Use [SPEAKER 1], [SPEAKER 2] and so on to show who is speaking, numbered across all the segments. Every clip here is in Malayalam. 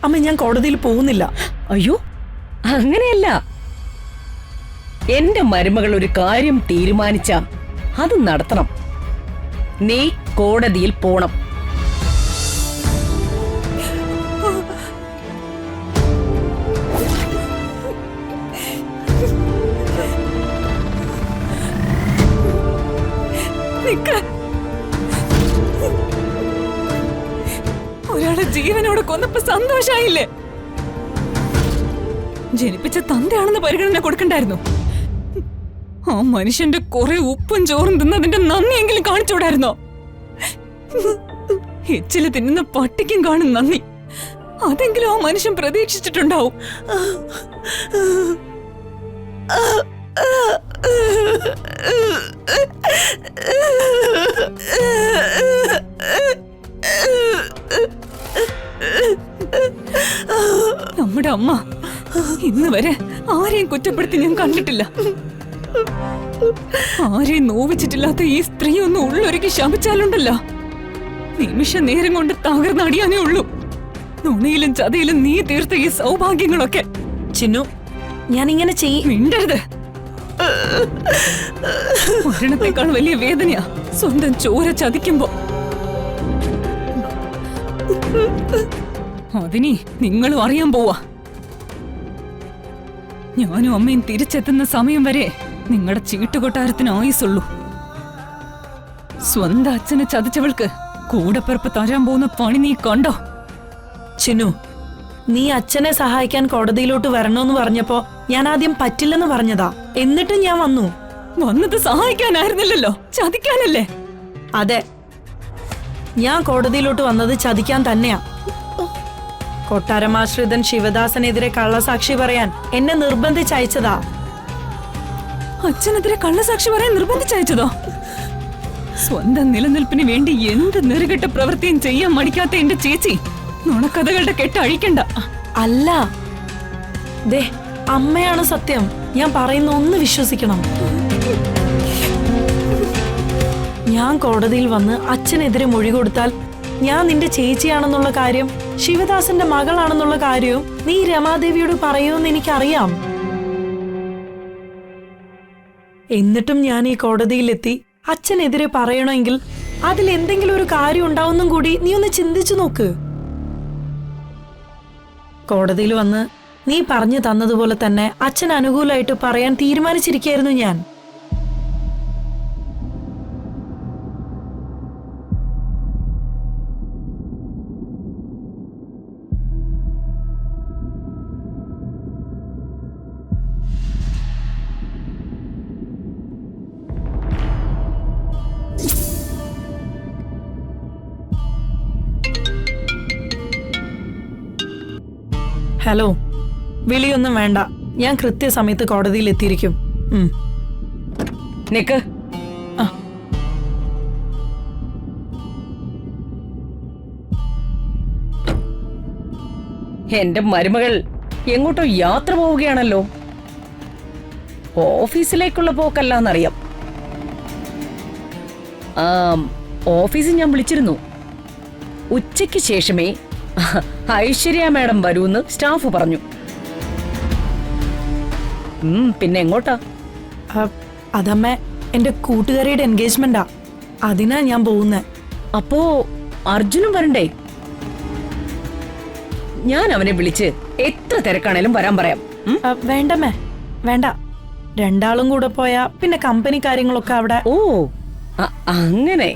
[SPEAKER 1] അമ്മ ഞാൻ കോടതിയിൽ പോകുന്നില്ല.
[SPEAKER 2] അയ്യോ, അങ്ങനെയല്ല. എന്റെ മരുമകൾ ഒരു കാര്യം തീരുമാനിച്ച അത് നടത്തണം. നീ കോടതിയിൽ പോണം.
[SPEAKER 3] ഒരാളെ ജീവനോട് കൊന്നപ്പോ സന്തോഷായില്ലേ? ജനിപ്പിച്ച തന്തയാണെന്ന് പരിഗണന കൊടുക്കണ്ടായിരുന്നു. ആ മനുഷ്യന്റെ കുറെ ഉപ്പും ചോറും തിന്നതിന്റെ നന്ദിയെങ്കിലും കാണിച്ചൂടായിരുന്നോ? എച്ചില് തിന്നുന്ന പട്ടിക്കും കാണും നന്ദി. അതെങ്കിലും ആ മനുഷ്യൻ പ്രതീക്ഷിച്ചിട്ടുണ്ടാവും. നമ്മുടെ അമ്മ ഇന്ന് വരെ ആരെയും കുറ്റപ്പെടുത്തി ഞാൻ കണ്ടിട്ടില്ല. ആരെയും നോവിച്ചിട്ടില്ലാത്ത ഈ സ്ത്രീ ഒന്ന് ഉള്ളൊരുക്കി ശപിച്ചാലുണ്ടല്ലോ, നിമിഷ നേരം കൊണ്ട് തകർന്നടിയാനേ ഉള്ളൂ. നുണയിലും ചതയിലും നീ തീർത്ത ഈ സൗഭാഗ്യങ്ങളൊക്കെ.
[SPEAKER 1] ചിന്നു, ഞാൻ ഇങ്ങനെ
[SPEAKER 3] മിണ്ടരുത്. മരണത്തെക്കാൾ വലിയ വേദനയാ സ്വന്തം ചോര ചതിക്കുമ്പോ. അതിനി നിങ്ങളും അറിയാൻ പോവാ. ഞാനും അമ്മയും തിരിച്ചെത്തുന്ന സമയം വരെ നിങ്ങളുടെ ചീട്ടുകൊട്ടാരത്തിന് ആയുസുള്ളൂ. സ്വന്തം അച്ഛനെ ചതിച്ചവൾക്ക് കൂടപ്പിറപ്പ് തരാൻ പോകുന്ന പണി നീ കണ്ടോ?
[SPEAKER 1] ചിന്നു, നീ അച്ഛനെ സഹായിക്കാൻ കോടതിയിലോട്ട് വരണോന്ന് പറഞ്ഞപ്പോ ഞാൻ ആദ്യം പറ്റില്ലെന്ന് പറഞ്ഞതാ. എന്നിട്ടും ഞാൻ വന്നു.
[SPEAKER 3] വന്നത് സഹായിക്കാനായിരുന്നില്ലല്ലോ, ചതിക്കാനല്ലേ?
[SPEAKER 1] അതെ, ഞാൻ കോടതിയിലോട്ട് വന്നത് ചതിക്കാൻ തന്നെയാ. കൊട്ടാരമാശ്രിതൻ ശിവദാസനെതിരെ കള്ളസാക്ഷി പറയാൻ എന്നെ നിർബന്ധിച്ചയച്ചതാ.
[SPEAKER 3] അച്ഛനെതിരെ കള്ളസാക്ഷി പറയാൻ നിർബന്ധിച്ചയച്ചതോ? സ്വന്തം നിലനിൽപ്പിന് വേണ്ടി എന്ത് നെറുകെട്ട പ്രവൃത്തിയും ചെയ്യാൻ മടിക്കാത്ത എന്റെ ചേച്ചി നുണക്കഥകളുടെ കെട്ട് അഴിക്കണ്ട.
[SPEAKER 1] അല്ല, ദേ അമ്മയാണ് സത്യം. ഞാൻ പറയുന്ന ഒന്ന് വിശ്വസിക്കണം. ഞാൻ കോടതിയിൽ വന്ന് അച്ഛനെതിരെ മൊഴി കൊടുത്താൽ ഞാൻ നിന്റെ ചേച്ചിയാണെന്നുള്ള കാര്യം, ശിവദാസന്റെ മകളാണെന്നുള്ള കാര്യവും നീ രമാദേവിയോട് പറയുമെന്ന് എനിക്കറിയാം. എന്നിട്ടും ഞാൻ ഈ കോടതിയിലെത്തി അച്ഛനെതിരെ പറയണമെങ്കിൽ അതിൽ എന്തെങ്കിലും ഒരു കാര്യം ഉണ്ടാവുന്നും കൂടി നീ ഒന്ന് ചിന്തിച്ചു നോക്ക്. കോടതിയിൽ വന്ന് നീ പറഞ്ഞു തന്നതുപോലെ തന്നെ അച്ഛൻ അനുകൂലമായിട്ട് പറയാൻ തീരുമാനിച്ചിരിക്കുകയായിരുന്നു ഞാൻ. ഹലോ, വിളിയൊന്നും വേണ്ട. ഞാൻ കൃത്യസമയത്ത് കോടതിയിൽ എത്തിയിരിക്കും.
[SPEAKER 2] നിക്ക്. എന്റെ മരുമകൾ എങ്ങോട്ടോ യാത്ര പോവുകയാണല്ലോ. ഓഫീസിലേക്കുള്ള പോക്കല്ലാന്നറിയാം. ഓഫീസിൽ ഞാൻ വിളിച്ചിരുന്നു. ഉച്ചയ്ക്ക് ശേഷമേ ഐശ്വര്യ മാഡം വരൂന്ന് സ്റ്റാഫ് പറഞ്ഞു. പിന്നെ എങ്ങോട്ടാ?
[SPEAKER 1] അതമ്മ, എന്റെ കൂട്ടുകാരിയുടെ എൻഗേജ്മെന്റാ. അതിനാ ഞാൻ പോകുന്നത്.
[SPEAKER 2] അപ്പോ അർജുനും വരണ്ടേ? ഞാൻ അവനെ വിളിച്ച് എത്ര തിരക്കാണേലും വരാൻ പറയാം.
[SPEAKER 1] വേണ്ടമ്മേ, വേണ്ട. രണ്ടാളും കൂടെ പോയാ പിന്നെ കമ്പനി കാര്യങ്ങളൊക്കെ അവിടെ.
[SPEAKER 2] ഓ, അങ്ങനെ.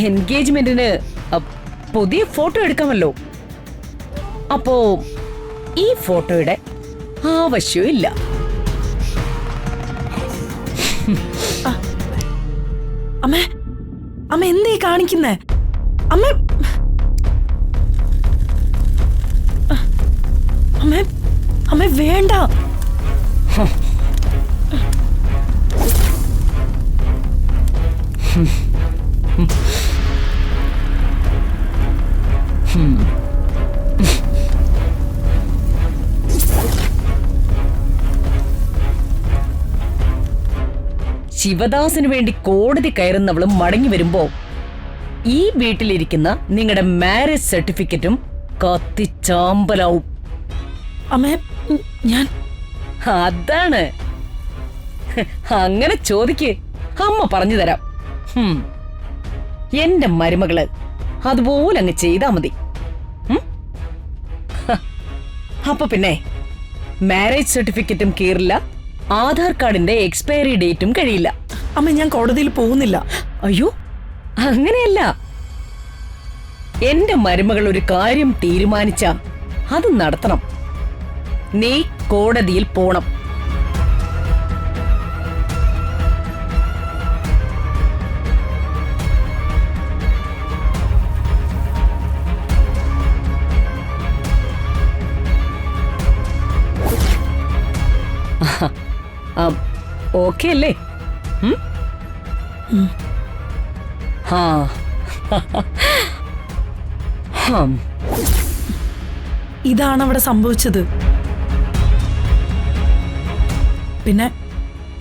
[SPEAKER 2] എൻഗേജ്മെന്റിന് പുതിയ ഫോട്ടോ എടുക്കാമല്ലോ. അപ്പോ ഈ ഫോട്ടോയുടെ ആവശ്യമില്ല.
[SPEAKER 1] അമ്മേ, അമ്മ എന്തേ കാണിക്കുന്നേ? അമ്മ, അമ്മേ, അമ്മ വേണ്ട.
[SPEAKER 2] ശിവദാസിന് വേണ്ടി കോടതി കയറുന്നവളും മടങ്ങി വരുമ്പോ ഈ വീട്ടിലിരിക്കുന്ന നിങ്ങളുടെ മാരേജ് സർട്ടിഫിക്കറ്റും കത്തിച്ചാമ്പലാവും.
[SPEAKER 1] അമ്മേ, ഞാൻ
[SPEAKER 2] അതാണ്. അങ്ങനെ ചോദിക്ക്, അമ്മ പറഞ്ഞു തരാം. എന്റെ മരുമകള് അതുപോലെ അങ്ങ് ചെയ്താ മതി. അപ്പൊ പിന്നെ മാരേജ് സർട്ടിഫിക്കറ്റും കീറില്ല, ആധാർ കാർഡിന്റെ എക്സ്പയറി ഡേറ്റും കഴിയില്ല.
[SPEAKER 1] അമ്മ, ഞാൻ കോടതിയിൽ പോകുന്നില്ല.
[SPEAKER 2] അയ്യോ, അങ്ങനെയല്ല. എന്റെ മരുമകൾ ഒരു കാര്യം തീരുമാനിച്ച അത് നടത്തണം. നീ കോടതിയിൽ പോണം. ഓക്കെ അല്ലേ?
[SPEAKER 1] ഇതാണ് അവിടെ സംഭവിച്ചത്. പിന്നെ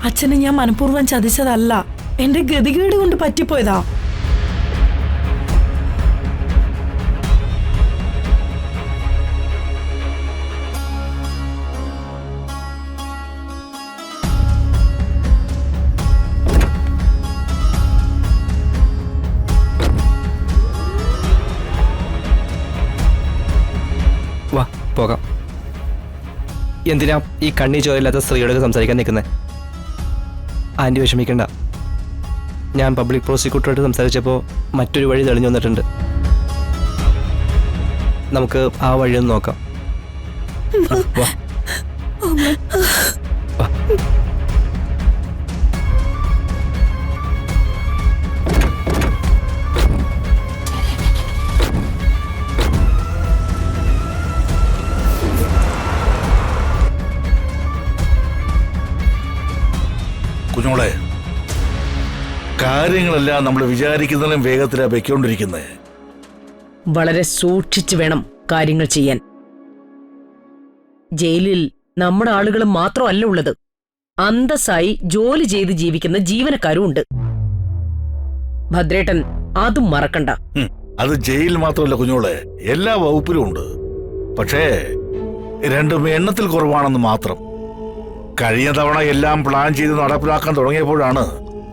[SPEAKER 1] അച്ഛനെ ഞാൻ മനഃപൂർവ്വം ചതിച്ചതല്ല, എന്റെ ഗതികേട് കൊണ്ട് പറ്റിപ്പോയതാ.
[SPEAKER 4] വാ പോകാം. എന്തിനാ ഈ കണ്ണി ചോരില്ലാത്ത സ്ത്രീയോട് സംസാരിക്കാൻ നിൽക്കുന്നത്? ആൻറ്റി വിഷമിക്കണ്ട. ഞാൻ പബ്ലിക് പ്രോസിക്യൂട്ടറായിട്ട് സംസാരിച്ചപ്പോൾ മറ്റൊരു വഴി തെളിഞ്ഞു വന്നിട്ടുണ്ട്. നമുക്ക് ആ വഴിയൊന്ന് നോക്കാം. വാ. വാ.
[SPEAKER 5] കുഞ്ഞോളെ, കാര്യങ്ങളെല്ലാം നമ്മൾ വിചാരിക്കുന്നതിലും വേഗത്തിലാണ് വെക്കൊണ്ടിരിക്കുന്നത്.
[SPEAKER 2] വളരെ സൂക്ഷിച്ചു വേണം കാര്യങ്ങൾ ചെയ്യാൻ. ജയിലിൽ നമ്മുടെ ആളുകൾ മാത്രമല്ല ഉള്ളത്, അന്തസ്സായി ജോലി ചെയ്ത് ജീവിക്കുന്ന ജീവനക്കാരും ഉണ്ട്. ഭദ്രേട്ടൻ അതും മറക്കണ്ട.
[SPEAKER 5] അത് ജയിൽ മാത്രമല്ല കുഞ്ഞോളെ, എല്ലാ വകുപ്പിലും ഉണ്ട്. പക്ഷേ രണ്ടും എണ്ണത്തിൽ കുറവാണെന്ന് മാത്രം. കഴിഞ്ഞ തവണ എല്ലാം പ്ലാൻ ചെയ്ത് നടപ്പിലാക്കാൻ തുടങ്ങിയപ്പോഴാണ്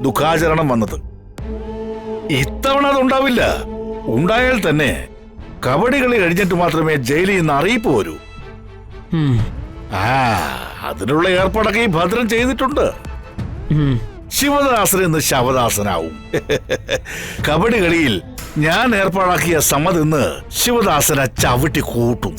[SPEAKER 5] ദുഃഖാചരണം വന്നത്. ഇത്തവണ അതുണ്ടാവില്ല. ഉണ്ടായാൽ തന്നെ കബഡി കളി കഴിഞ്ഞിട്ട് മാത്രമേ ജയിലിൽ നിന്ന് അറിയിപ്പ് വരൂ. അതിനുള്ള ഏർപ്പാടൊക്കെ ഈ ഭദ്രൻ ചെയ്തിട്ടുണ്ട്. ശിവദാസൻ എന്ന് ശവദാസനാവും. കബഡി കളിയിൽ ഞാൻ ഏർപ്പാടാക്കിയ സമ്മതിന്ന് ശിവദാസനെ ചവിട്ടി കൂട്ടും.